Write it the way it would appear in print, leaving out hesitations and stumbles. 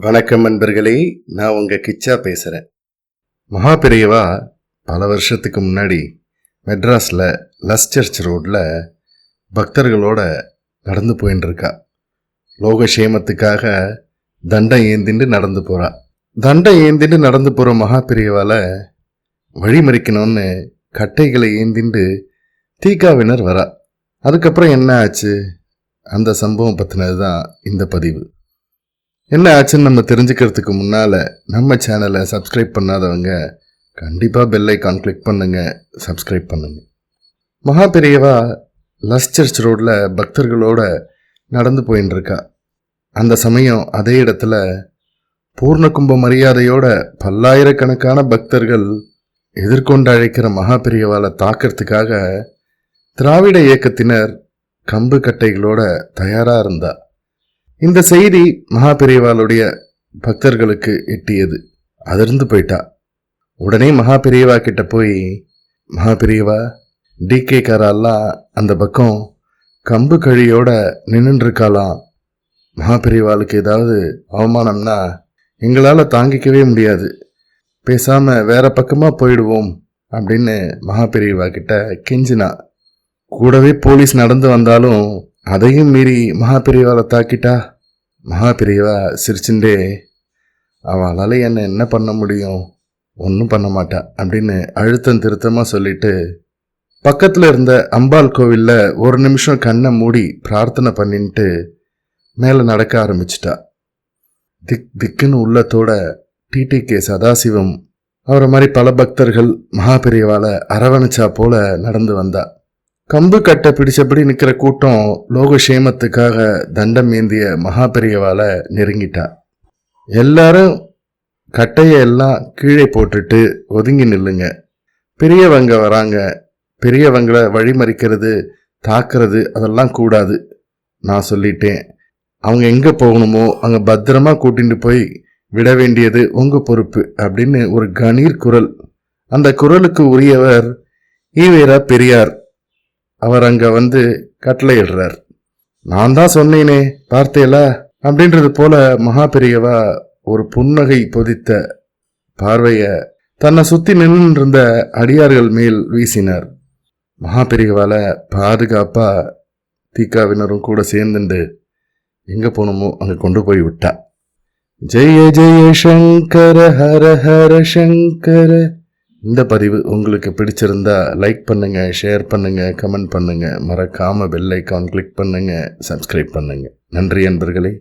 வணக்கம் நண்பர்களே, நான் உங்க கிச்சா பேசுறேன். மகா பெரியவா பல வருஷத்துக்கு முன்னாடி மெட்ராஸில் லஸ் சர்ச் ரோட்டில் பக்தர்களோட நடந்து போயின்னு இருக்கா. லோகக்ஷேமத்துக்காக தண்டம் ஏந்திண்டு நடந்து போறா. தண்டம் ஏந்திண்டு நடந்து போகிற மகா பெரியவால வழிமறிக்கணும்னு கட்டைகளை ஏந்திண்டு தீக்காவினர் வரா. அதுக்கப்புறம் என்ன ஆச்சு, அந்த சம்பவம் பற்றினது தான் இந்த பதிவு. என்ன ஆச்சுன்னு நம்ம தெரிஞ்சுக்கிறதுக்கு முன்னால் நம்ம சேனலை சப்ஸ்கிரைப் பண்ணாதவங்க கண்டிப்பாக பெல் ஐக்கான் கிளிக் பண்ணுங்க, சப்ஸ்கிரைப் பண்ணுங்க. மகா பெரியவா லஸ் சர்ச் ரோடில் பக்தர்களோட நடந்து போயின்னு இருக்கா. அந்த சமயம் அதே இடத்துல பூர்ண கும்ப மரியாதையோட பல்லாயிரக்கணக்கான பக்தர்கள் எதிர்கொண்டு அழைக்கிற மகா பெரியவாலை தாக்கிறதுக்காக திராவிட இயக்கத்தினர் கம்பு கட்டைகளோட தயாராக இருந்தா. இந்த செய்தி மகா பெரியவாளுடைய பக்தர்களுக்கு எட்டியது. அதிர்ந்து போயிட்டா. உடனே மகா பெரியவா கிட்ட போய், மகா பெரியவா, டிகே காரெல்லாம் அந்த பக்கம் கம்பு கழியோட நின்றுருக்காளாம். மகா பெரியவாளுக்கு ஏதாவது அவமானம்னா எங்களால் தாங்கிக்கவே முடியாது, பேசாம வேற பக்கமா போயிடுவோம் அப்படின்னு மகா பெரியவா கிட்ட கெஞ்சினா. கூடவே போலீஸ் நடந்து வந்தாலும் அதையும் மீறி மகா பெரியவாளை தாக்கிட்டா. மகா பெரியவா சிரிச்சுண்டே, அவளால் என்ன பண்ண முடியும், ஒன்றும் பண்ண மாட்டா அப்படின்னு அழுத்தம் திருத்தமாக சொல்லிட்டு பக்கத்தில் இருந்த அம்பாள் கோவிலில் ஒரு நிமிஷம் கண்ணை மூடி பிரார்த்தனை பண்ணிட்டு மேலே நடக்க ஆரம்பிச்சிட்டா. திக்குன்னு உள்ளத்தோட டிடிகே சதாசிவம் அவரை மாதிரி பல பக்தர்கள் மகா பெரியவாளை அரவணைச்சா போல நடந்து வந்தா. கம்பு கட்டை பிடிச்சபடி நிற்கிற கூட்டம் லோகக்ஷேமத்துக்காக தண்டம் ஏந்திய மகா பெரியவாலை நெருங்கிட்டா. எல்லாரும் கட்டையை எல்லாம் கீழே போட்டுட்டு ஒதுங்கி நில்லுங்க, பெரியவங்க வராங்க, பெரியவங்களை வழிமறிக்கிறது தாக்குறது அதெல்லாம் கூடாது, நான் சொல்லிட்டேன். அவங்க எங்கே போகணுமோ அங்கே பத்திரமா கூட்டிட்டு போய் விட வேண்டியது உங்கள் பொறுப்பு அப்படின்னு ஒரு கணீர் குரல். அந்த குரலுக்கு உரியவர் ஈவேரா பெரியார். அவர் அங்க வந்து கட்டளையிடுறார். நான் தான் சொன்னேனே, பார்த்தேலா அப்படின்றது போல மகா பெரியவா ஒரு புன்னகை பொதித்த பார்வைய தன்னை சுத்தி நின்று இருந்த அடியார்கள் மேல் வீசினார். மகா பெரியவால பாதுகாப்பா தீக்காவினரும் கூட சேர்ந்துண்டு எங்க போனோமோ அங்க கொண்டு போய் விட்டா. ஜெய ஜெய சங்கர ஹர ஹர சங்கர. இந்த பதிவு உங்களுக்கு பிடிச்சிருந்தா லைக் பண்ணுங்க, ஷேர் பண்ணுங்க, கமெண்ட் பண்ணுங்க, மறக்காம பெல் ஐக்கான் கிளிக் பண்ணுங்க, சப்ஸ்கிரைப் பண்ணுங்க. நன்றி நண்பர்களே.